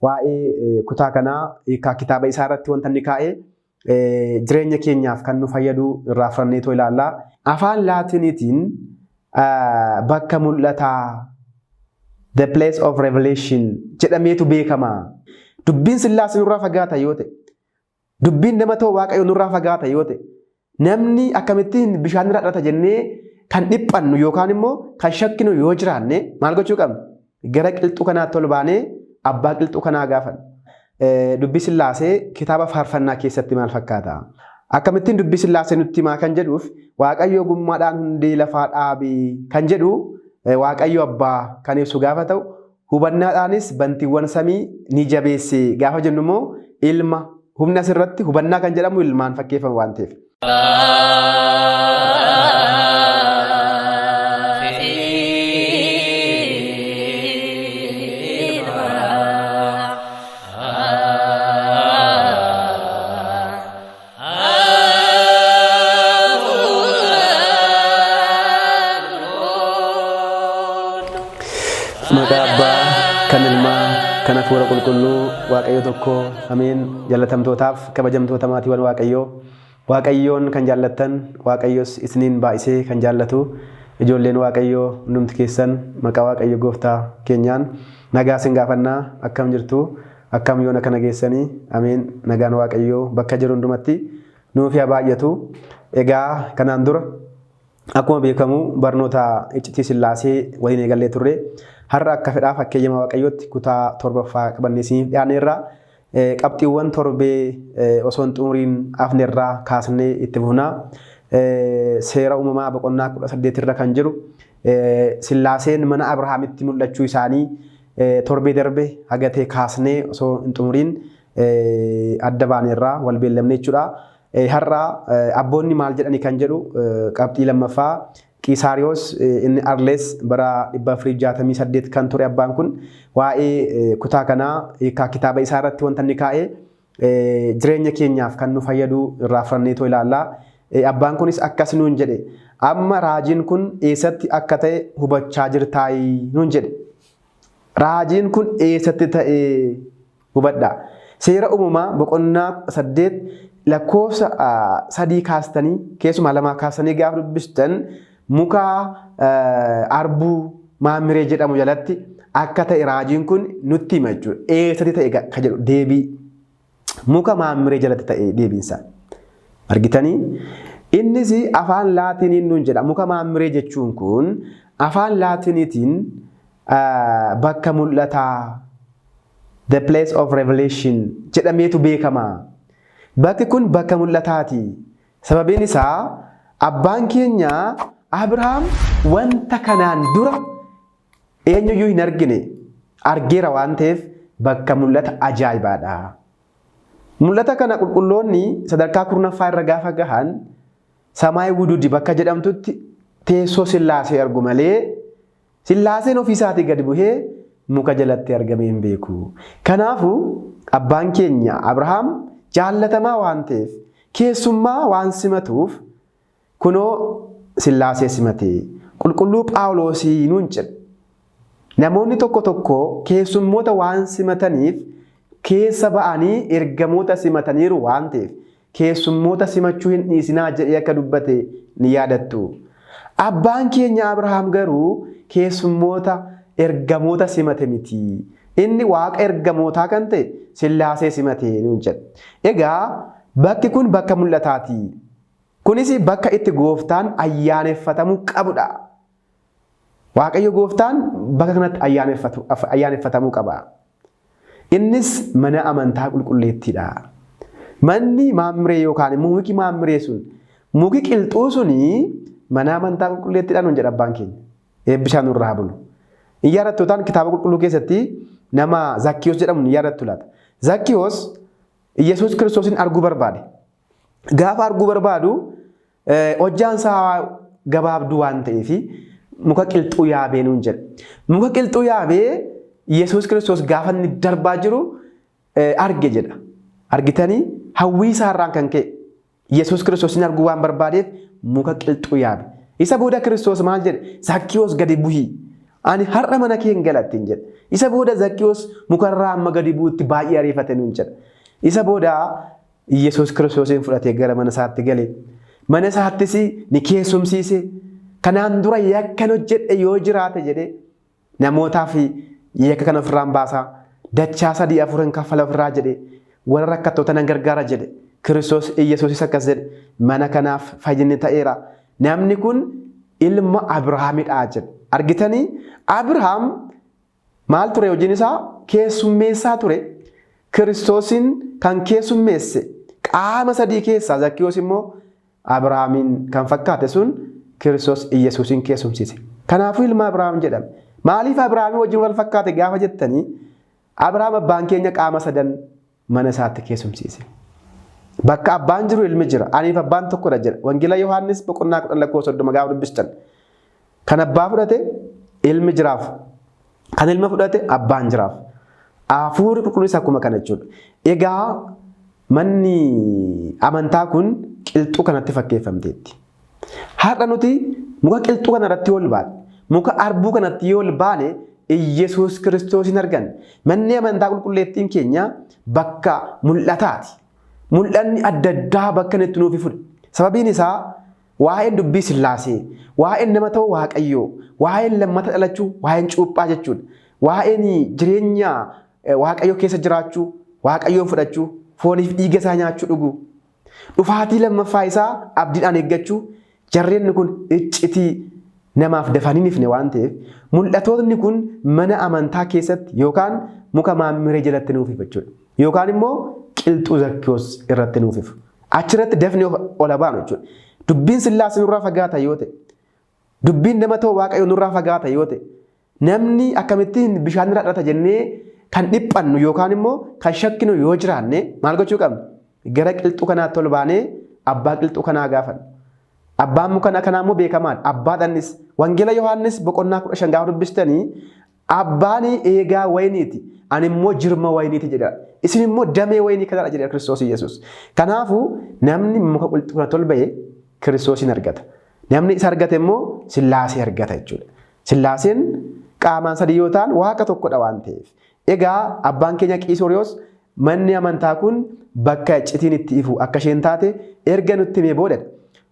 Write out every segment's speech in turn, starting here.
waa'ee kutaa kanaa hiikaa kitaaba isaa irratti wanta inni kaa'ee jireenya keenyaaf kan nu fayyadu irraa fudhanneetoo ilaalla. Afaan Laatiniitiin bakka mul'ataa the place of revelation jedhameetu beekama. Dubbiin Sillaasee nurraa fagaata yoo ta'e, dubbiin nama ta'u Waaqayyo nurraa fagaata yoo ta'e, namni akkamittiin bishaan irra dhata jennee kan dhiphannu yookaan immoo kan shakkinu yoo jiraanne maal gochuu qabna? Gara qilxuu kanaatti ol baanee abbaa qilxuu kanaa gaafanna. Dubbii Sillaasee kitaaba faarfannaa keessatti maal fakkaata? Akkamittiin dubbii Sillaasee nutti himaa kan jedhuuf Waaqayyo ogummaadhaan hundee lafaa dhaabe kan jedhu Waaqayyo abbaa kan ibsu gaafa ta'u, hubannaadhaanis bantiiwwan samii ni jabeesse gaafa jennu immoo ilma humna asirratti hubannaa kan jedhamu ilmaan fakkeeffama waan ta'eef. Kan ilmaa kan hafuura qulqulluu Waaqayyo tokko ameen. Jaalatamtootaaf kabajamtoota maatiiwwan Waaqayyoon kan jaallattan Waaqayyos isiniin baay'isee kan jaallatu ijoolleen Waaqayyoo hundumti keessan maqaa Waaqayyo gooftaa keenyaan nagaa isin gaafannaa. Akkam jirtu? Akkam yoona kana geessanii? Ameen. Nagaan Waaqayyoo bakka jiru hundumatti nuuf haa baay'atu. Egaa kanaan dura akkuma beekamu barnoota iccitii Sillaasee waliin eegallee turre. Har'a akka fedhaaf fakkeenya Waaqayyootti kutaa 7ffaa qabannee isiniif dhiyaanneerra. Qabxiiwwan torbee osoo hin xumuriin afneerraa kaasnee itti fufnaa. Seera uumamaa boqonnaa 18 irra kan jiru Sillaaseen mana Abrahaamitti mul'achuu isaanii torbee darbe hagatee kaasnee osoo hin xumuriin adda baaneerraa wal beellamne jechuudha. Har'a abboonni maal jedhanii kan jedhu qabxii lammaffaa. Qisaariyoos inni Arlees bara 468 kan ture abbaan kun waa'ee kutaa kanaa hiikaa kitaaba isaa irratti wanta inni kaa'ee jireenya keenyaaf kan nu fayyadu irraa fudhanneetoo ilaalla. Abbaan kunis akkas nuun jedhe, amma raajiin kun eessatti akka ta'e hubachaa jirtaayii nuun jedhe. Raajiin kun eessatti ta'e hubadha. Seera uumamaa boqonnaa 8 lakkoofsa 3 kaastanii keessumaa 2 kaastanii gaafa dubbistan muka arbuu maamiree jedhamu jalatti akka ta'e raajiin kun nutti hima jechuudha. Eessatti ta'e kan jedhu deebii muka maamiree jalatti ta'e deebiinsa argitanii. Innis afaan Laatiniin nuun jedha. Muka maamiree jechuun kun afaan Laatiniitiin bakka mul'ataa the place of revelation jedhameetu beekama. Bakki kun bakka mul'ataati. Sababiin isaa abbaan keenya Abrahaam wanta kanaan dura eenyuyyuu hin argine argeera waan ta'eef bakka mul'ata ajaa'ibaadha. Mul'ata kana qulqulloonni sadarkaa 9ffaa irra gaafa gahan Samaay Wududi bakka jedhamtutti teessoo Sillaasee argu malee Sillaaseen ofiisaatii gadi bu'ee muka jalatti argamee hin beeku. Kanaafuu abbaan keenya Abrahaam jaallatamaa waan ta'eef keessummaa waan simatuuf kunoo Sillaasee simatee qulqulluu Phaawulosii nuun jedha. Namoonni tokko tokko keessummoota waan simataniif keessa ba'anii ergamoota simataniiru waan ta'eef keessummoota simachuu hin dhiisinaa jedhee akka dubbate ni yaadattu. Abbaan keenya Abrahaam garuu keessummoota ergamoota simate miti. Inni waaqa ergamootaa kan ta'e Sillaasee simatee nuun jedha. Egaa bakki kun bakka mul'ataati. Kunis bakka itti gooftaan ayyaaneffatamuu qabudha. Waaqayyo gooftaan bakka kanatti ayyaaneffatamuu qaba. Innis mana amantaa qulqulleettiidha. Manni maamiree yookaan immoo muki maamiree sun muki qilxuu suni mana amantaa qulqulleettiidha nuun jedha abbaan keenya. Eebbishaan nurraa haa bulu. Hin yaadattuutaan kitaaba qulqulluu keessatti nama Zakkiyoos jedhamu hin yaadattu laata. Zakkiyoos Yesuus Kiristoosin arguu barbaade. Gaafa arguu barbaadu hojjaan isaa gabaabduu waan ta'eef muka qilxuu yaabee nuun jedha. Muka qilxuu yaabee Yesuus Kiristoos gaafa inni darbaa jiru arge jedha. Argitanii hawwii isaarraan kan ka'e Yesuus Kiristoosin arguu waan barbaadeef muka qilxuu yaabe. Isa booda Kiristoos maal jedhe? Zakkiyoos gadi bu'ii ani har'a mana kee hin galattiin jedhe. Isa booda Zakkiyoos mukarraa amma gadi buutti baay'ee ariifate nuun jedha. Isa booda Yesuus Kiristoosiin fudhatee gara mana isaatti gale. Mana isaattis ni keessumsiise. Kanaan dura yakka hojjedhe yoo jiraate jedhe namootaaf yakka kana ofirraan baasaa. Dachaa 3-4 kaffala ofirraa jedhe warra rakkattoota nan gargaara jedhe. Kiristoos Yesuusis akkas jedhe mana kanaaf fayyinni ta'eera. Namni kun ilma Abrahaamidha jedhe. Argitanii Abrahaam maal ture hojiin isaa? Keessummeessaa ture. Kiristoosin kan keessummeesse qaama 3 keessaa Zakkiyoos immoo Abrahaamin kan fakkaate sun Kiristoos Yesuusin keessumsiise. Kanaafuu ilma Abrahaam jedhame. Maaliif Abrahaamii wajjin wal fakkaate gaafa jettanii Abrahaam abbaan keenya qaama 3 mana isaatti keessumsiise. Bakka abbaan jiru ilmi jira. Aniif abbaan tokkodha jedha. Wangeela Yohaannis boqonnaa 10:30 gaafa dubbistan. Kan abbaa fudhate ilmi jiraaf. Kan ilma fudhate abbaan jiraaf. Hafuurri qulqulluunis akkuma kana jechuudha. Egaa manni amantaa kun qilxuu kanatti fakkeeffamteetti. Har'a nuti muka qilxuu kanarratti ol baane, muka arbuu kanatti yoo ol baane Yesuus Kiristoosin arganne. Manni amantaa qulqulleettiin keenya bakka mul'ataati. Mul'anni adda addaa bakka itti nuuf ifu. Sababiin isaa waa'een dubbii Sillaasee, waa'een nama ta'uu Waaqayyoo, waa'een lammata dhalachuu, waa'een cuuphaa jechuudha. Waa'een jireenya Waaqayyoo keessa jiraachuu, Waaqayyoon fudhachuu, fooniif dhiiga isaa nyaachuu dhuguu. Dhufaatii lammaffaa isaa abdiidhaan eeggachuu. Jarreen kun iccitii namaaf dafanii nifne waan ta'eef mul'atoonni kun mana amantaa keessatti yookaan muka maammiree jalatti nuuf ifu jechuudha. Yookaan immoo qilxuu Zakkiyoos irratti nuuf ifu. Achirratti dafnee ol baanu jechuudha. Dubbiin Sillaasee nurraa fagaata yoo ta'e, dubbiin nama ta'uu Waaqayyoo nurraa fagaata yoo ta'e, namni akkamittiin bishaan irraa dhalata jennee kan dhiphannu yookaan immoo kan shakkinu yoo jiraanne maal gochuu qabna? Gara qilxuu kanaatti ol baanee abbaa qilxuu kanaa gaafanna. Abbaan muka kanaa immoo beekamaadha. Abbaadhaanis Wangeela Yohaannis boqonnaa 15 gaafa dubbistanii abbaan eegaa wayiniiti. Ani immoo jirma wayiniiti jedha. Isin immoo damee wayinii kanadha jedha Kiristoos Yesuus. Kanaafuu namni muka qilxuu kanatti ol ba'ee Kiristoosin argata. Namni isa argate immoo Sillaasee argata jechuudha. Sillaaseen qaamaan 3 yoo ta'an waaqa tokkodha waan ta'eef. Egaa abbaan keenya Qiisoriyoos manni amantaa kun bakka iccitiin itti ifu akka isheen taate erga nutti himee boodadha.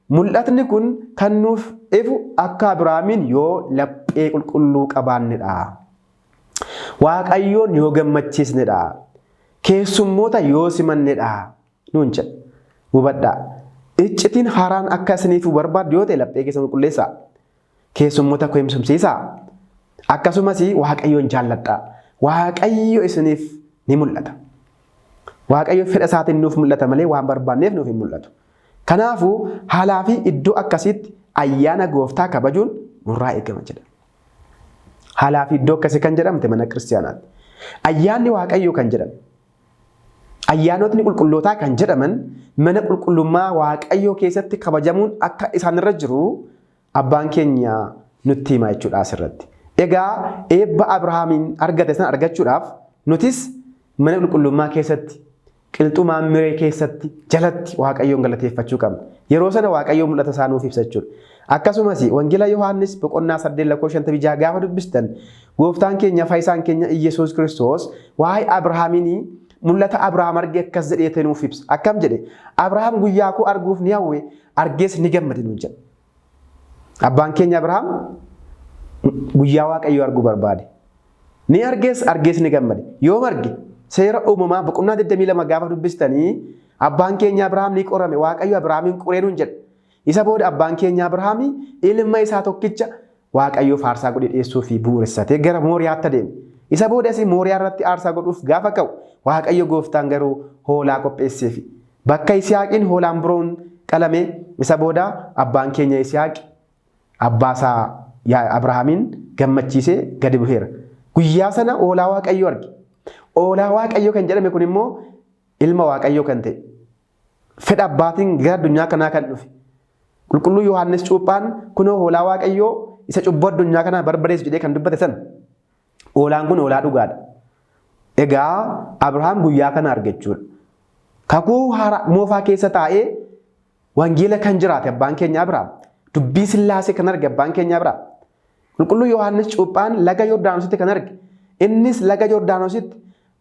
Mul'atni kun kan nuuf ifu akka Abrahaamiin yoo laphee qulqulluu qabaannedha. Waaqayyoon yoo gammachiisnedha. Keessummoota yoo simannedha. Nuun jedha. Hubadhaa. Iccitiin haaraan akka isiniif barbaaddu yoo ta'e laphee keessan qulqulleessaa. Keessummoota koo himsumsiisaa. Akkasumas Waaqayyoon jaalladhaa. Waaqayyo isiniif ni mul'ata. Waaqayyo fedha isaatiin nuuf mul'ata malee waan barbaanneef nuuf hin mul'atu. Kanaafuu haalaa fi iddoo akkasitti ayyaana gooftaa kabajuun nurraa eegama jedha. Haalaa fi iddoo akkasii kan jedhamte mana kiristaanaatti. Ayyaanni Waaqayyoo kan jedhamu. Ayyaanotni qulqullootaa kan jedhaman mana qulqullummaa Waaqayyoo keessatti kabajamuun akka isaanirra jiru abbaan keenya nutti hima jechuudha asirratti. Egaa eebba Abrahaamiin argate sana argachuudhaaf nutis mana qulqullummaa keessatti qilxuu maammiree keessatti jalatti Waaqayyoon galateeffachuu qabna. Yeroo sana Waaqayyoo mul'ata isaa nuuf ibsa jechuudha. Akkasumas Wangeela Yohaannis boqonnaa 8:56 gaafa dubbistan gooftaan keenya fayyisaan keenya Yesuus Kiristoos waa'ee Abrahaamiin mul'ata Abrahaam argee akkas jedhee nuuf ibsa. Akkam jedhe Abrahaam guyyaa koo arguuf ni hawwe argees ni gammade nuun jedha. Abbaan keenya Abrahaam guyyaa Waaqayyoo arguu barbaade. Ni argees ni gammade. Yoo marge seera uumamaa boqonnaa 22 gaafa dubbistanii abbaan keenya Abrahaam ni qorame Waaqayyo Abrahaamiin qoree nuun jedha. Isa booda abbaan keenya Abrahaam ilma isaa tokkicha Waaqayyo aarsaa godhee dhiyeessuu fi bu'uuressatee gara Mooriyaatti adeeme. Isa booda Mooriyaa irratti aarsaa godhuuf gaafa ka'u Waaqayyo gooftaan garuu hoolaa qopheesseef. Bakka Yisihaaqiin hoolaan biroon qalame isa booda abbaan keenya Yisihaaq abbaasaa Abrahaamiin gammachiisee gadi bu'eera. Guyyaa sana hoolaa Waaqayyo arge. Hoolaa Waaqayyo kan jedhame kun immoo ilma Waaqayyo kan ta'e. Fedha abbaatiin gara addunyaa kanaa kan dhufe. Qulqulluu Yohaannis cuuphaan kunoo hoolaa Waaqayyoo isa cubbuu addunyaa kanaa barbadeessu jedhee kan dubbate sana. Hoolaan kun hoolaa dhugaadha. Egaa Abrahaam guyyaa kana arge jechuudha. Kakuu moofaa keessa taa'ee wangeela kan jiraate abbaan keenya Abrahaam. Dubbii Sillaasee kan arge abbaan keenya Abrahaam. Qulqulluu Yohaannis Cuuphaan laga Yordaanositti kan arge. Innis laga Yordaanositti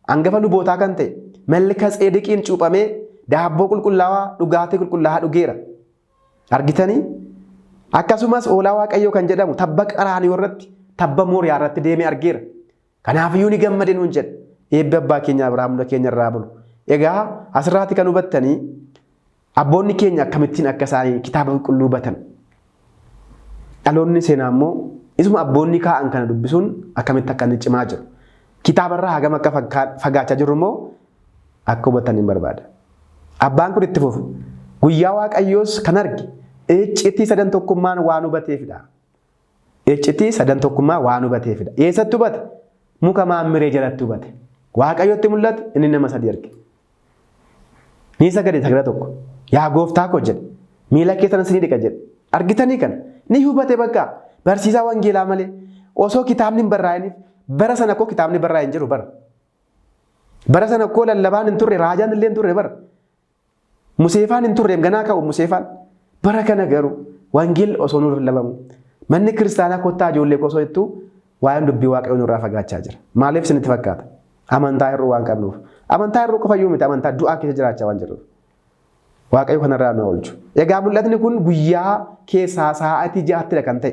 hangafa lubootaa kan ta'e Melkiiseedeqiin cuuphamee daabboo qulqullaawaa dhugaatii qulqullaa'aa dhugeera. Argitanii? Akkasumas hoolaa Waaqayyoo kan jedhamu tabba Qaraaniyoo irratti tabba Mooriyaa irratti deemee argeera. Kanaafiyyuu ni gammade nuun jedhe. Eebbi abbaa keenya Abrahaam hunda keenya irraa bulu. Egaa asirraatti kan hubattanii abboonni keenya akkamittiin akka isaanii kitaaba qulqulluu hubatan. Dhaloonni seenaa immoo isuma abboonni kaa'an kana dubbisuun akkamitti akka inni cimaa jiru. Kitaabarraa hagam akka fagaachaa jiru immoo akka hubatanii barbaada. Abbaan kun itti fufu guyyaa Waaqayyoos kan arge iccitii sadan tokkummaan waan hubateefidha. Iccitii sadan tokkummaa waan hubateefidha. Eessatti hubate? Muka maammiree jalatti hubate. Waaqayyotti mul'ate inni nama sadii arge. Ni sagade sagada tokko. Yaa gooftaa koo jedhe. Miila keessanis ni dhiqa jedhe. Argitanii kana ni hubate bakka barsiisaa wangeelaa malee osoo kitaabni hin barraa'iniif bara sana koo kitaabni barraa'e hin jiru bara. Bara sana koo lallabaan hin turre raajaan illee hin turre bara. Museefaan hin turre ganaa ka'u Museefaan. Bara kana garuu wangeelli osoo nuuf lallabamu manni kiristaanaa kottaa ijoollee osoo jettu waa'een dubbii Waaqayyoo nurraa fagaachaa jira. Maaliif isinitti fakkaata? Amantaa hir'uu waan qabnuuf. Amantaa hir'uu qofayyuu miti amantaa du'aa keessa jiraachaa waan jiruuf. Waaqayyo kanarraa nu oolchu. Egaa mul'atni kun guyyaa keessaa sa'aatii 6ttidha kan ta'e.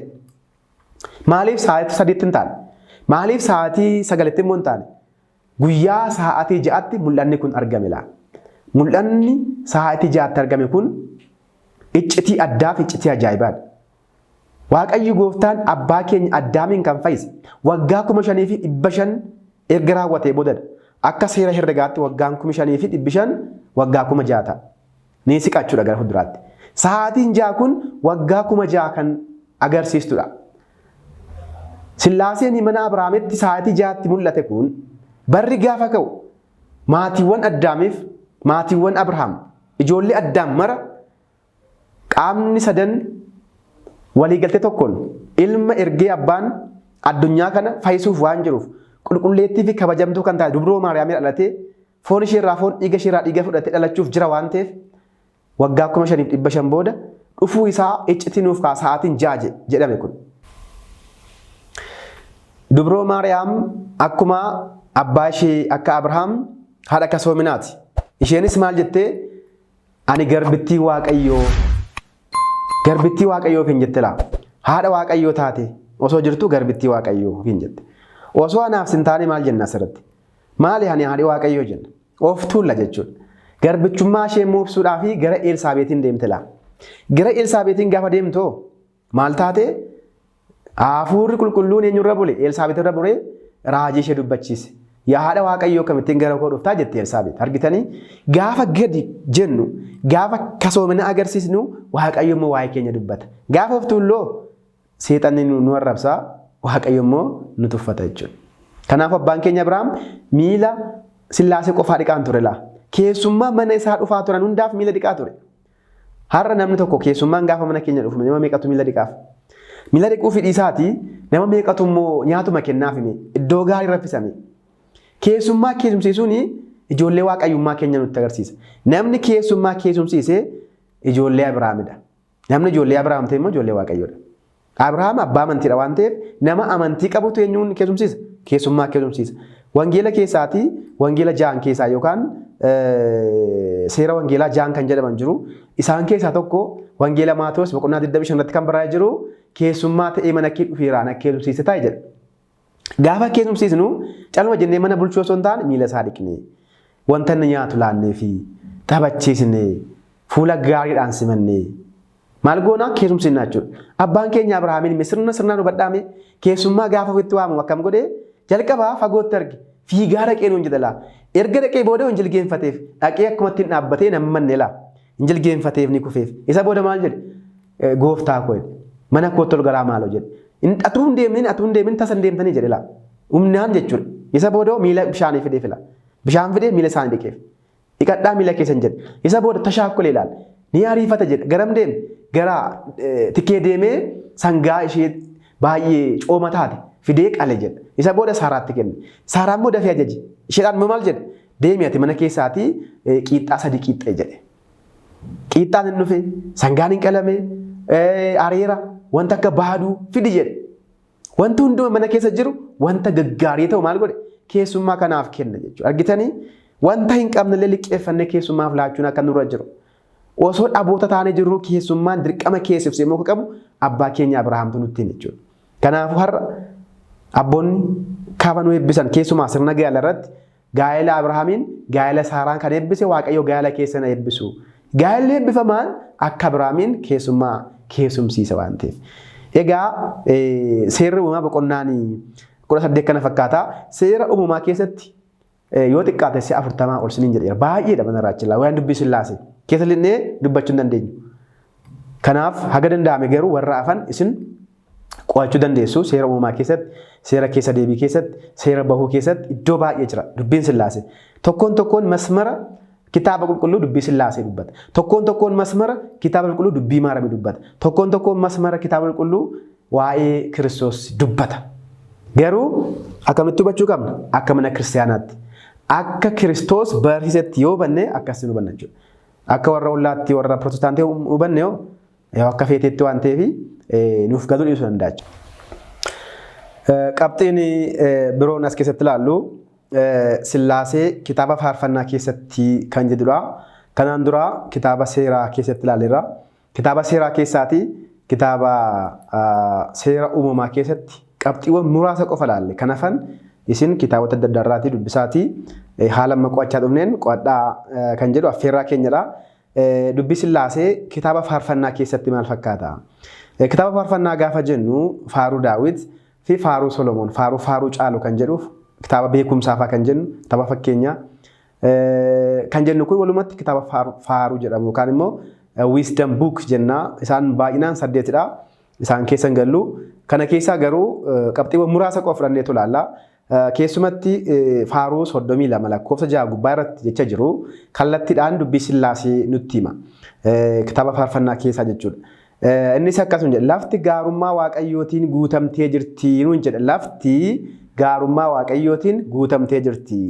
Maaliif sa'aatii 3tti hin taane? Maaliif sa'aatii 9tti immoo hin taane? Guyyaa sa'aatii 6tti mul'anni kun argame laa. Mul'anni sa'aatii 6tti argame kun iccitii addaa fi iccitii ajaa'ibaadha. Waaqayyo gooftaan abbaa keenya Addaamiin kan fayyise waggaa 5,500 erga raawwatee boodadha. Akka seera herregaatti waggaan 5,500 waggaa 6,000 ni siqachuudha gara fuulduraatti. Sa'aatiin 6 kun waggaa 6,000 kan agarsiistudha. Sillaaseen mana Abrahaamitti sa'aatii 6tti mul'ate kun barri gaafa ka'u maatiiwwan Addaamiif maatiiwwan Abrahaam ijoollee Addaam mara qaamni sadan waliigaltee tokkoon ilma ergee abbaan addunyaa kana fayyisuuf waan jiruuf qulqulleettii fi kabajamtuu kan taate dubroo Maariyaamii dhalatee foon ishee irraa foon dhiiga ishee irraa dhiiga fudhatee dhalachuuf jira waan ta'eef waggaa 5,500 booda dhufuu isaa iccitii nuuf ka'a sa'aatiin 6 jedhame kun. Dubroo Maariyaam akkuma abbaa ishee akka Abrahaam haadha kasoominaati. Isheenis maal jettee ani garbittii Waaqayyoo hin jette laa. Haadha Waaqayyoo taate osoo jirtu garbittii Waaqayyoo hin jette. Osoo anaaf sin taane maal jenna asirratti? Maali hani haadhi Waaqayyoo jenna? Of tuulla jechuudha. Garbichummaa ishee moobsuudhaa fi gara Elsaabeetiin deemte laa. Gara Elsaabeetiin gaafa deemtoo maal taate? Hafuurri qulqulluun eenyurra bule? Elsaabeet irra bule raajii ishee dubbachiise. Yaa haadha Waaqayyoo kamittiin gara koo dhuftaa jette Elsaabeet. Argitanii gaafa gadi jennu gaafa kasoomina agarsiisnu Waaqayyo immoo waa'ee keenya dubbata. Gaafa of tuulloo seexanni nu arrabsaa Waaqayyo immoo nu tuffata jechuudha. Kanaaf abbaan keenya Abrahaam miila Sillaasee qofaa dhiqaan ture laa. Keessummaa mana isaa dhufaa turan hundaaf miila dhiqaa ture. Har'a namni tokko keessummaan gaafa mana keenya dhufu nama meeqatu miila dhiqaaf? Miila dhiquu fi dhiisaatii nama meeqatu immoo nyaatuma kennaaf hime iddoo gaarii raffisame. Keessummaa keessumsiisuun ijoollee waaqayyummaa keenya nutti agarsiisa. Namni keessummaa keessumsiisee ijoollee Abrahaamidha. Namni ijoollee Abrahaam ta'e immoo ijoollee waaqayyoodha. Abrahaam abbaa amantiidha waan ta'eef nama amantii qabutu eenyuun keessumsiisa? Keessummaa keessumsiisa. Wangeela keessaatii wangeela 6 keessaa yookaan seera wangeelaa 6 kan jedhaman jiru. Isaan keessaa tokko wangeela Maatewos boqonnaa 25 irratti kan barraa'ee jiru keessummaa ta'ee mana kee dhufeera na keessumsiise taa'e jedha. Gaafa keessumsiisnu calma jennee mana bulchuu osoo hin taane miila isaa dhiqnee wanta inni nyaatu laannee fi taphachiisnee fuula gaariidhaan simannee maal goonaa keessumsiisnaa jechuudha. Abbaan keenya Abrahaamiin sirnaan hubadhaame keessummaa gaafa ofitti waamu akkam godhee jalqabaa fagootti arge fiigaa dhaqee nuun jedha laa. Erga dhaqee booda hin jilgeenfateef dhaqee akkumatti hin dhaabbatee nama manne laa. Hin jilgeenfateef ni kufeef. Isa booda maal jedhe gooftaa koo mana kootti ol garaa maaloo jedhe. Atuu hin deemin tasa hin deemtanii jedhe laa. Humnaan jechuudha. Isa booda miila bishaanii fidee fila. Bishaan fidee miila isaanii dhiqeef. Dhiqadhaa miila keessan jedhe. Isa booda tashaakkulee ilaala. Ni ariifata jedhe. Garam deeme? Gara tikkee deemee sangaa ishee baay'ee cooma taate fidee qale jedhe. Isa booda Saaraatti kenne. Saaraan immoo dafee ajaje. Isheedhaan maal jedhe? Deemi ati mana keessaatii qiixxaa 3 qixxee jedhe. Qiixxaan hin dhufe, sangaan hin qalame, areera wanta akka baaduu fidi jedhe. Wanti hunduma mana keessa jiru wanta gaggaarii ta'u maal godhe keessummaa kanaaf kenna jechuudha. Argitanii wanta hin qabnellee liqeeffannee keessummaaf laachuun akka nurra jiru. Osoo dhaboota taanee jirru keessummaan dirqama keessumsi immoo qabu abbaa keenya Abrahaamtu nutti hin jechuudha. Kanaafuu har'a abboonni kaaba nu eebbisan keessumaa sirna gaa'ela irratti gaa'ela Abrahaamiin gaa'ela Saaraan kan eebbise Waaqayyo gaa'ela keessa na eebbisu. Gaa'elli eebbifamaan akka Abrahaamiin keessummaa keessumsiisa waan ta'eef. Egaa seerri uumamaa boqonnaan 18 kana fakkaata. Seera uumamaa keessatti yoo xiqqaate 40 ol siniin jedheera. Baay'eedha mana raachilaa waan dubbii Sillaasee keessa linnee dubbachuu hin dandeenyu. Kanaaf haga danda'ame garuu warra afan isin qo'achuu dandeessu. Seera uumamaa keessatti, seera keessa deebii keessatti, seera bahuu keessatti iddoo baay'ee jira dubbiin Sillaasee. Tokkoon masmara kitaaba qulqulluu dubbii Sillaasee dubbata. Tokkoon masmara kitaaba qulqulluu dubbii Maaramii dubbata. Tokkoon masmara kitaaba qulqulluu waa'ee Kiristoos dubbata. Garuu akkamitti hubachuu qabna? Akka mana kiristaanaatti. Akka Kiristoos barsiisetti yoo hubanne akkasiin hubanna jechuudha. Akka warra ollaatti warra Pirotestaantii hubanne yoo akka feeteetti waan ta'eef nuuf galuu dhiisuu danda'a. Qabxiin biroon as keessatti ilaallu Sillaasee kitaaba faarfannaa keessatti kan jedhudha. Kanaan dura kitaaba seeraa keessatti ilaalleerra. Kitaaba seeraa keessaati kitaaba seera uumamaa keessatti qabxiiwwan muraasa qofa ilaalle. Kanaafan isin kitaabota adda addaarraatii dubbisaati haala amma qo'achaa dhufneen qo'adhaa kan jedhu affeerraa keenyadha. Dubbii Sillaasee kitaaba faarfannaa keessatti maal fakkaata? Kitaaba faarfannaa gaafa jennu faaruu Daawit fi faaruu Solomoon faaruu caalu kan jedhuuf kitaaba beekumsaafaa kan jennu kitaaba fakkeenyaa kan jennu kun walumatti kitaaba faaruu jedhamu yookaan immoo wisdom book jenna. Isaan baay'inaan 8dha. Isaan keessa hin gallu. Kana keessaa garuu qabxiiwwan muraasa qofa fudhannee ilaalla. Keessumatti faaruu 32 lakkoofsa 6 gubbaa irratti jecha jiru kallattiidhaan dubbii Sillaasee nutti hima. Kitaaba faarfannaa keessaa jechuudha. Innis akkasuma jedha lafti gaarummaa Waaqayyootiin guutamtee jirti nuun jedha. Lafti gaarummaa Waaqayyootiin guutamtee jirti.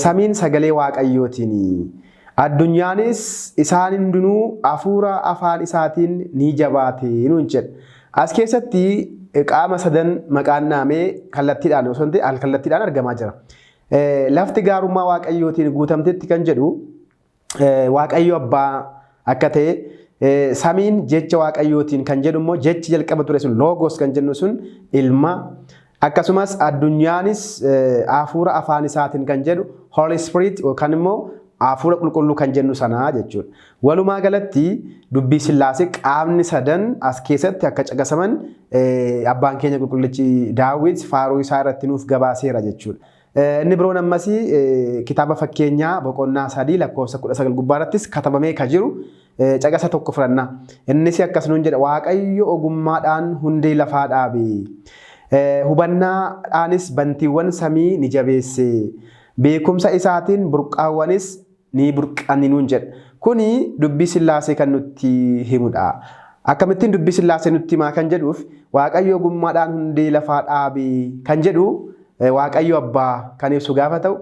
Samiin sagalee Waaqayyootiin. Addunyaanis isaan hundinuu hafuura afaan isaatiin ni jabaate nuun jedha. As keessatti qaama sadan maqaan naamee kallattiidhaan osoo hin ta'e al-kallattiidhaan argamaa jira. Lafti gaarummaa Waaqayyootiin guutamtetti kan jedhu Waaqayyo Abbaa akka ta'e samiin jecha Waaqayyootiin kan jedhu immoo jechi jalqaba ture sun loogos kan jennu sun ilma akkasumas addunyaanis hafuura afaan isaatiin kan jedhu Holy Spirit yookaan immoo hafuura qulqulluu kan jennu sanaa jechuudha. Walumaa galatti dubbii Sillaasee qaamni sadan as keessatti akka caqasaman abbaan keenya qulqullichi Daawit faaruu isaa irratti nuuf gabaaseera jechuudha. Inni biroon ammas kitaaba fakkeenyaa boqonnaa 3 lakkoofsa 19 gubbaa irrattis katabamee kan jiru caqasa tokko fudhanna. Innis akkas nuun jedha Waaqayyo ogummaadhaan hundee lafaa dhaabe. Hubannaadhaanis bantiiwwan samii ni jabeesse. Beekumsa isaatiin burqaawwanis ni burqani nuun jedha. Kuni dubbii Sillaasee kan nutti himudha. Akkamittiin dubbii Sillaasee nutti himaa kan jedhuuf Waaqayyo ogummaadhaan hundee lafaa dhaabe kan jedhu Waaqayyo Abbaa kan ibsu gaafa ta'u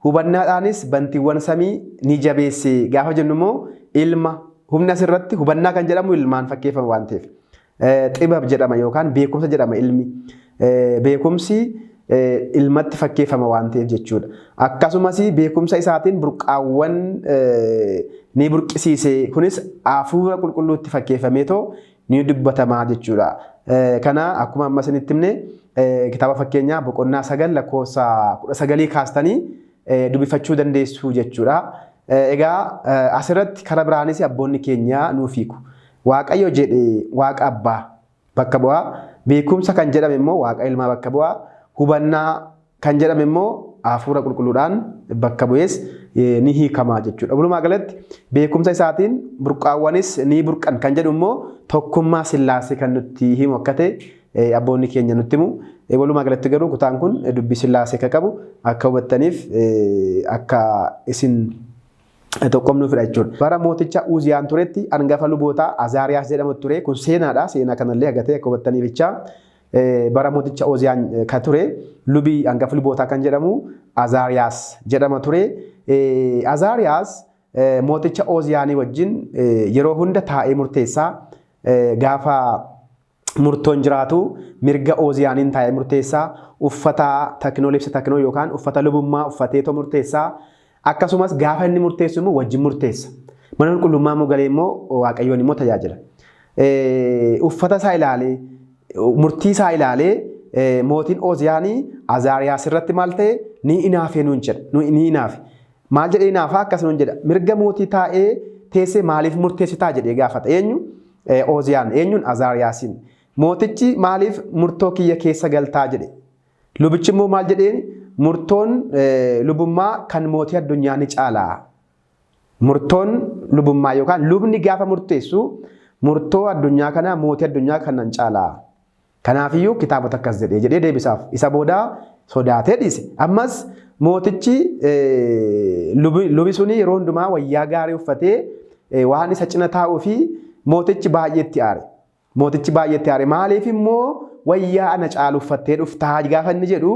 hubannaadhaanis bantiiwwan samii ni jabeesse gaafa jennu immoo ilma humna asirratti hubannaa kan jedhamu ilmaan fakkeeffama waan ta'eef xibab jedhama yookaan beekumsa jedhama ilmi. Beekumsi ilmatti fakkeeffama waan ta'eef jechuudha. Akkasumas beekumsa isaatiin burqaawwan ni burqisiise. Kunis hafuura qulqulluutti fakkeeffamee too ni dubbatamaa jechuudha. Kana akkuma amma isinitti himne kitaaba fakkeenyaa boqonnaa 9 lakkoofsa 19 kaastanii dubbifachuu dandeessu jechuudha. Egaa asirratti karaa biraanis abboonni keenya nuuf hiiku. Waaqayyo jedhee Waaqa Abbaa bakka bu'aa. Beekumsa kan jedhame immoo Waaqa Ilmaa bakka bu'aa. Hubannaa kan jedhame immoo hafuura qulqulluudhaan bakka bu'ees ni hiikama jechuudha. Walumaa galatti beekumsa isaatiin burqaawwanis ni burqan kan jedhu immoo tokkummaa Sillaasee kan nutti himu akka ta'e abboonni keenya nutti himu. Walumaa galatti garuu kutaan kun dubbii Sillaasee kan qabu akka hubattaniif akka isin tokkomnuufidha jechuudha. Bara mooticha Uziyaan turetti hangafa luboota Azaariyaas jedhamu ture. Kun seenaadha. Seenaa kanallee agatee akka hubattaniif jecha. Bara mooticha Uziyaan kan ture lubii hangafa lubootaa kan jedhamu Azaariyaas jedhama ture. Azaariyaas mooticha Uziyaanii wajjin yeroo hunda taa'ee murteessaa gaafa murtoon jiraatu mirga Ooziyaaniin taa'ee murteessaa uffata teknoolibsa teknoo yookaan uffata lubummaa uffatee to murteessaa akkasumas gaafa inni murteessu immoo wajjin murteessa mana qulqullummaa immoo galee immoo waaqayyoon immoo tajaajila uffata isaa ilaalee murtii isaa ilaalee mootiin Ooziyaanii Azaariyaas irratti maal ta'e ni inaafee nuun jedha ni inaafe maal jedhee inaafa akkas nuun jedha mirga mootii taa'ee teessee maaliif murteessitaa jedhee gaafata eenyu Ooziyaan eenyuun Azaariyaasiin mootichi maaliif murtoo kiyya keessa galtaa jedhe lubichi immoo maal jedheen murtoon lubummaa kan mootii addunyaa ni caalaa murtoon lubummaa yookaan lubni gaafa murteessu murtoo addunyaa kana mootii addunyaa kanan caalaa kanaafiyyuu kitaabota akkas jedhee deebisaaf isa booda sodaatee dhiise ammas mootichi lubi suni yeroo hundumaa wayyaa gaarii uffatee waan isa cina taa'uu fi mootichi baay'eetti aare mootichi baay'eetti aare maaliif immoo wayyaa ana caalu uffattee dhuftaa gaafa inni jedhu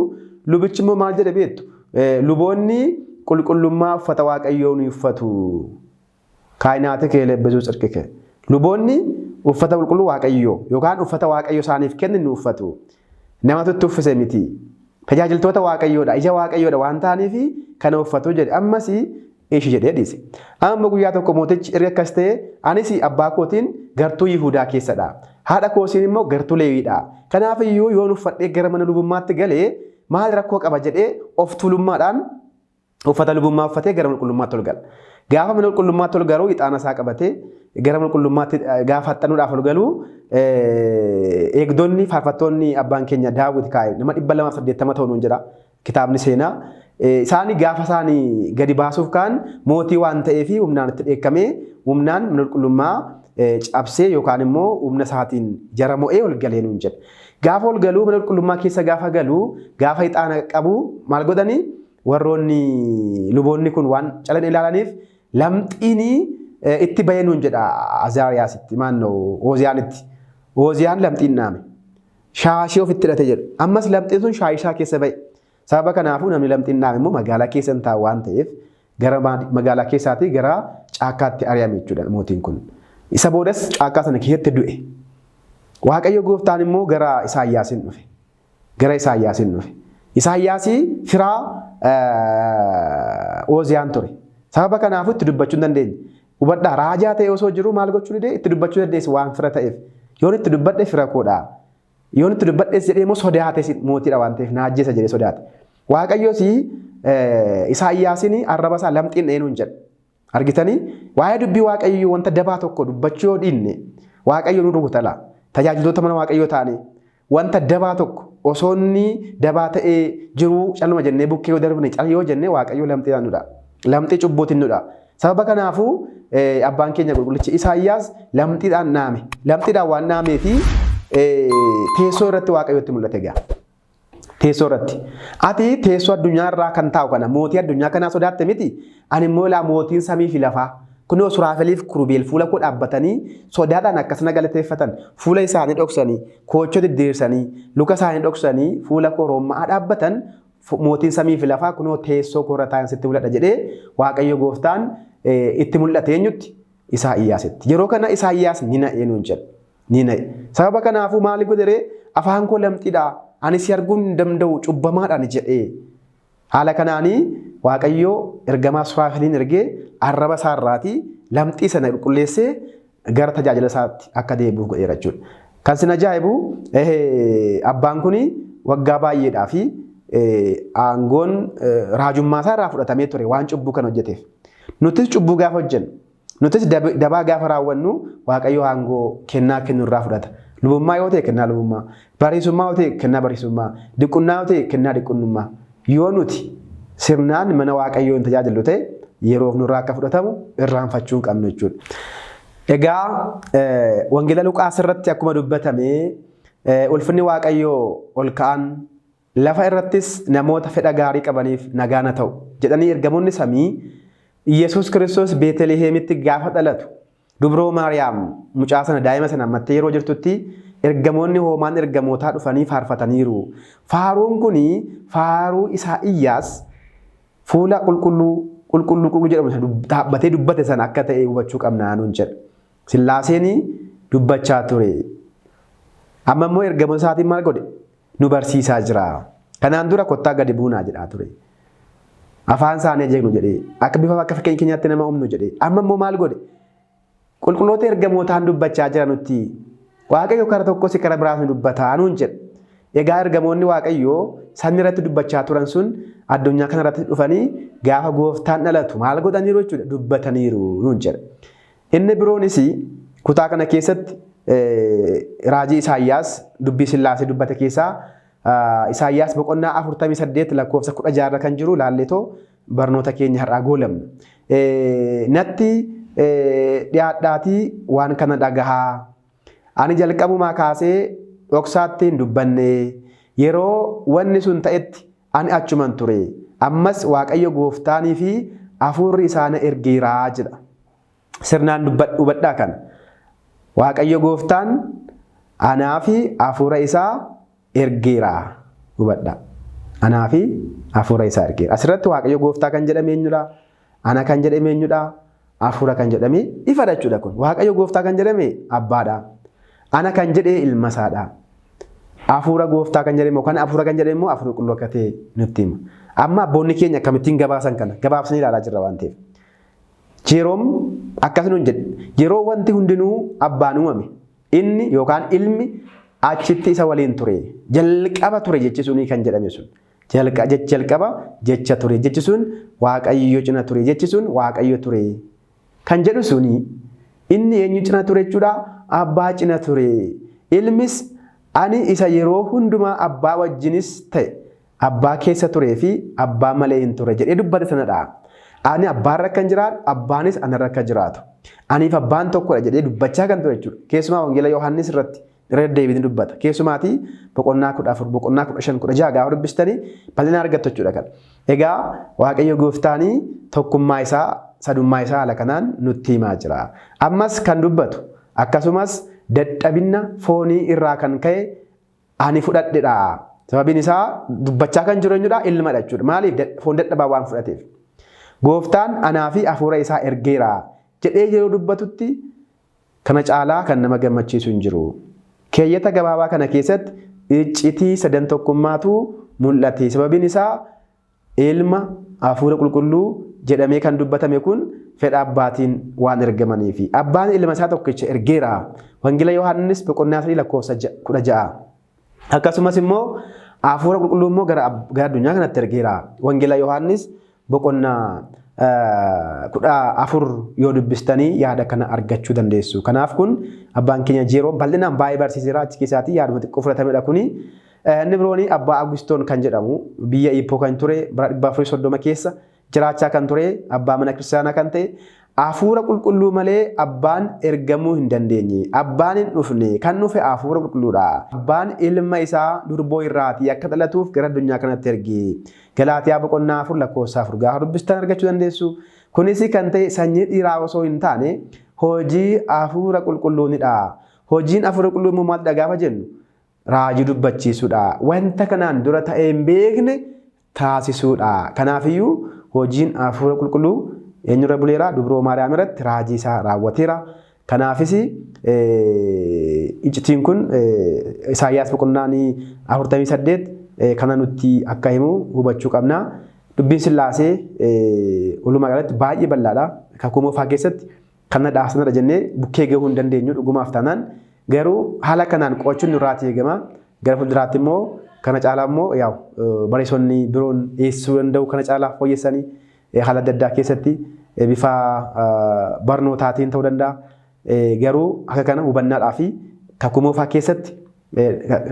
lubichi immoo maal jedhe beektu luboonni qulqullummaa uffata waaqayyoo ni uffatu kaayinaati kee lebbisuu cirqike luboonni uffata qulqulluu waaqayyoo yookaan uffata waaqayyo isaaniif kennu ni uffatu namatti uffise miti tajaajiltoota waaqayyoodha ija waaqayyoodha waan ta'aniif kana uffatu jedhe ammas eeshi jedhee dhiise amma guyyaa tokko mootichi erga akkas ta'e anis abbaa kootiin gartuu Yihuudaa keessadha haadha koosiin immoo gartuu Leewiidha kanaaf iyyuu yoon uffadhee gara mana lubummaatti galee maal rakkoo qaba jedhee of tuulummaadhaan uffata lubummaa uffatee gara mana qulqullummaatti ol gala gaafa mana qulqullummaatti ol galuu ixaana isaa qabatee gara mana qulqullummaatti gaafa haxxanuudhaaf ol galuu eegdonni faarfattoonni abbaan keenya Daawit kaa'e nama 280 ta'uu nuun jedha kitaabni seenaa isaanii gaafa isaanii gadi baasuuf kaan mootii waan ta'eef humnaan itti dheekkamee humnaan mana qulqullummaa cabsee yookaan immoo humna isaatiin jara mo'ee ol galee nuun jedha gaafa ol galuu mana qulqullummaa keessa gaafa galuu gaafa ixaana qabu maal godhanii warroonni luboonni kun waan calan ilaalaniif lamxiini itti bahee nuun jedha Azaariyaasitti maannoo Ooziyaan lamxiin naame shaashii ofitti hidhate jedhu ammas lamxiin sun shaayishaa keessa bahe sababa kanaafuu namni lamxiin naame immoo magaalaa keessa hin taa'u waan ta'eef gara magaalaa keessaatii gara caakkaatti ari'ame jechuudha mootiin kun isa boodas caakkaa sana keessatti du'e waaqayyo gooftaan immoo gara Isaayyaasiin dhufe Isaayyaasii firaa Ooziyaan ture sababa kanaafuu itti dubbachuu hin dandeenye hubadhaa raajaa ta'e osoo jiru maal gochuu dide itti dubbachuu dandeessi waan fira ta'eef yoon itti dubbadhe fira koodhaa yoon itti dubbadhees jedhee immoo sodaate mootiidha waan ta'eef naajjeessa jedhee sodaate waaqayyoos Isaayyaasiin arraba isaa lamxiin dheenuun jedha argitanii waa'ee dubbii waaqayyoo wanta dabaa tokko dubbachuu yoo dhiinne waaqayyo nu rukutala tajaajiltoota mana waaqayyoo taane wanta dabaa tokko osoo inni dabaa ta'ee jiru calluma jennee bukkee yoo darbine yoo jennee waaqayyo lamxiidhaan nudha lamxii cubbuutiin nudha sababa kanaafuu abbaan keenya qulqullichi Isaayyaas lamxiidhaan naame lamxiidhaan waan naamee fi teessoo irratti waaqayyotti mul'ate gaa teessoo irratti ati teessoo addunyaa irraa kan taa'u kana mootii addunyaa kanaa sodaatte miti ani immoo laa mootiin samii fi lafaa kunoo Suraafeliif Kirubeel fuula koo dhaabbatanii sodaadhaan akkasana galateeffatan fuula isaanii dhoksanii koochoo diddiirsanii luka isaanii dhoksanii fuula koo roommaa dhaabbatan mootiin samii fi lafaa kunoo teessoo koo irra taa'an sitti mul'ata jedhee waaqayyo gooftaan itti mul'ate eenyutti Isaayyaasitti yeroo kana Isaayyaas ni na'ee nuun jedha ni na'e sababa kanaafuu maali godheree afaan koo lamxiidha ani si arguun hin danda'u cubbamaadhaan jedhee haala kanaanii waaqayyo ergamaa Suraafeliin ergee arraba isaa irraatii lamxii sana qulqulleessee gara tajaajila isaatti akka deebi'uuf godheera jechuudha. Kan sin ajaa'ibu abbaan kun waggaa baay'eedhaa fi aangoon raajummaa isaa irraa fudhatamee ture waan cubbuu kan hojjeteef. Nutis cubbuu gaafa hojjennu nutis dabaa gaafa raawwannu waaqayyo aangoo kennaa kennu irraa fudhata. Lubummaa yoo ta'e kennaa lubummaa, barsiisummaa yoo ta'e kennaa barsiisummaa, diqqunnaa yoo ta'e kennaa diqqunnummaa. Yoo nuti sirnaan mana waaqayyoo hin tajaajillu ta'e yeroof nurraa akka fudhatamu irraanfachuu hin qabnu jechuudha. Egaa wangeela Luqaas irratti akkuma dubbatame ulfinni waaqayyoo ol ka'an lafa irrattis namoota fedha gaarii qabaniif nagaan ta'u jedhanii ergamoonni samii Yesuus Kiristoos Beetelihemitti gaafa dhalatu dubroo Maariyaam mucaa sana daa'ima sana ammattee yeroo jirtutti ergamoonni hoomaan ergamootaa dhufanii faarfataniiru. Faaruun kun faaruu Isaayyaas fuula qulqulluu jedhamu dhaabbatee dubbate sana akka ta'e hubachuu qabna nuun jedha. Sillaaseen dubbachaa ture. Amma immoo ergamoota isaatiin maal godhe? Nu barsiisaa jira. Kanaan dura kottaa gadi buunaa jedhaa ture. Afaan isaanii jeeqnu jedhee akka bifa akka fakkeenya keenyaatti nama humnu jedhee amma immoo maal godhe? Qulqulloota ergamootaan dubbachaa jira nutti. Waaqayyo karaa tokkos karaa biraas nu dubbataa nuun jedhe. Egaa ergamoonni Waaqayyoo san irratti dubbachaa turan sun addunyaa kana irratti dhufanii gaafa gooftaan dhalatu maal godhaniiru jechuudha dubbataniiru nuun jedhe. Inni biroonis kutaa kana keessatti raajii Isaayyaas dubbii Sillaasee dubbate keessaa Isaayyaas boqonnaa 48 lakkoofsa 16 kan jiru laalletoo barnoota keenya har'aa goolamna. Natti dhiyaadhaatii waan kana dhagahaa. Ani jalqabumaa kaasee dhoksaatti hin dubbanne yeroo wanni sun ta'etti ani achuman ture. Ammas Waaqayyo gooftaanii fi hafuurri isaanii ergeeraa jedha. Sirnaan hubadhaa kana. Waaqayyo gooftaan anaa fi hafuura isaa ergeeraa hubadhaa. Anaa fi hafuura isaa ergeera. Asirratti Waaqayyo gooftaa kan jedhame eenyudha? Ana kan jedhame eenyudha? Hafuura kan jedhame ifadha jechuudha kun. Waaqayyo gooftaa kan jedhame abbaadha. Ana kan jedhee ilma isaadha. Hafuura gooftaa kan jedhame yookaan hafuura kan jedhame immoo hafuura qulqulluu akka ta'e nutti hima. Amma abboonni keenya akkamittiin gabaasan kana gabaabsanii ilaalaa jirra waan ta'eef. Jeroom akkasuma hin jedhe yeroo wanti hundinuu abbaan uumame inni yookaan ilmi achitti isa waliin ture. Jalqaba ture jechi sunii kan jedhame sun. Jalqaba jecha ture jechi sun Waaqayyo cina ture jechi sun Waaqayyo ture. Kan jedhu suni inni eenyu cina ture jechuudha? Abbaa cina ture. Ilmis ani isa yeroo hundumaa abbaa wajjinis ta'e abbaa keessa turee fi abbaa malee hin ture jedhee dubbate sanadha. Ani abbaarra kan jiraatu abbaanis anarra kan jiraatu. Aniif abbaan tokkodha jedhee dubbachaa kan ture jechuudha. Keessumaa wangeela Yohaannis irratti irra deebiin dubbata. Keessumaatii boqonnaa 14 boqonnaa 15 16 gaafa dubbistanii bal'ina argattu jechuudha kan. Egaa Waaqayyo gooftaanii tokkummaa isaa sadummaa isaa haala kanaan nutti himaa jira. Ammas kan dubbatu akkasumas dadhabina foonii irraa kan ka'e ani fudhadhedha. Sababiin isaa dubbachaa kan jiru eenyudha? Ilmadha jechuudha. Maaliif foon dadhabaa waan fudhateef. Gooftaan anaa fi hafuura isaa ergeera jedhee yeroo dubbatutti kana caalaa kan nama gammachiisu hin jiru. Keeyyata gabaabaa kana keessatti iccitii sadan tokkummaatu mul'ate. Sababiin isaa ilma hafuura qulqulluu jedhamee kan dubbatame kun fedha abbaatiin waan ergamaniifi. Abbaan ilma isaa tokkicha ergeera. Wangeela Yohaannis boqonnaa 3 lakkoofsa 16. Akkasumas immoo hafuura qulqulluu immoo gara addunyaa kanatti ergeera. Wangeela Yohaannis boqonnaa 14 yoo dubbistanii yaada kana argachuu dandeessu. Kanaaf kun abbaan keenya Jeroom bal'inaan baay'ee barsiiseera achi keessaatii yaaduma xiqqoo fudhatamedha kuni. Inni birooni abbaa Augustoon kan jedhamu biyya Ippoo kan ture bara 430 keessa jiraachaa kan ture abbaa mana kiristaanaa kan ta'e hafuura qulqulluu malee abbaan ergamuu hin dandeenye. Abbaan hin dhufne kan dhufe hafuura qulqulluudha. Abbaan ilma isaa durboo irraatii akka dhalatuuf gara addunyaa kanatti erge. Galaatiyaa boqonnaa 4 lakkoofsa 4 gaafa dubbistan argachuu dandeessu. Kunis kan ta'e sanyii dhiiraa osoo hin taane hojii hafuura qulqulluunidha. Hojiin hafuura qulqulluu immoo maalidha gaafa jennu? Raajii dubbachiisuudha. Wanta kanaan dura ta'ee hin beekne taasisuudha. Kanaafiyyuu hojiin hafuura qulqulluu eenyurra buleera? Dubroo Maariyaam irratti raajii isaa raawwateera. Kanaafis iccitiin kun Isaayyaas boqonnaa 48 kana nutti akka himu hubachuu qabna. Dubbiin Sillaasee walumaa galatti baay'ee bal'aadha. Kakuu moofaa keessatti kana dhaasanadha jennee bukkee gahuu hin dandeenyu dhugumaaf taanaan garuu haala kanaan qo'achuun nurraati eegama. Gara fuulduraatti immoo kana caalaa immoo barreessonni biroon dhiyeessuu danda'u kana caalaa fooyyessanii haala adda addaa keessatti bifa barnootaatiin ta'uu danda'a. Garuu akka kana hubannaadhaa fi kakuu moofaa keessatti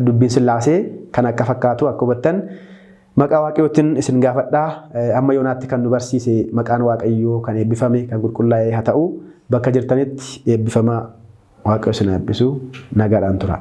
dubbiin Sillaasee kan akka fakkaatu akka hubattan maqaa Waaqayyootiin isin gaafadhaa. Amma yoonaatti kan nu barsiise maqaan Waaqayyoo kan eebbifame kan qulqullaa'e haa ta'u bakka jirtanitti eebbifamaa Waaqayyo isin eebbisu nagaadhaan tura.